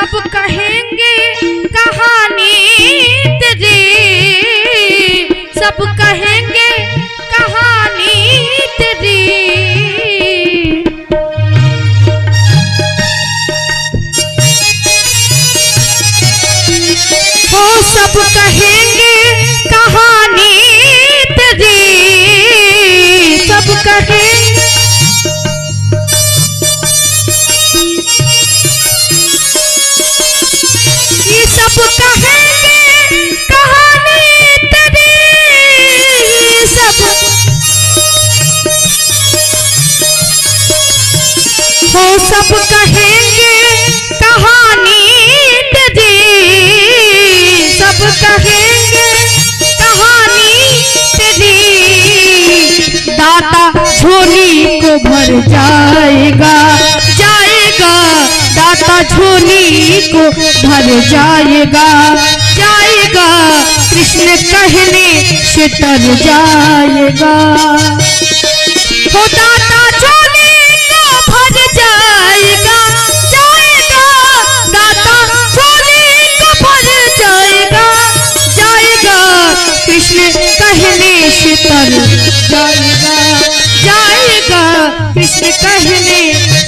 सब कहेंगे कहानी तेरी, सब कहेंगे कहानी तेरी। हो सब कहेंगे कहानी तेरी, सब कहेंगे। ये सब कहेंगे कहानी तेरी, सब हो सब कहेंगे कहानी तेरी, सब कहेंगे कहानी तेरी। दाता झोली को भर जाएगा, जाएगा दाता झोली को भर जाएगा, जाएगा कृष्ण कहने से तर जाएगा। हो दाता झोली को भर जाएगा, जाएगा दाता झोली को भर जाएगा, जाएगा कृष्ण कहने से तर जाएगा, जाएगा कृष्ण कहने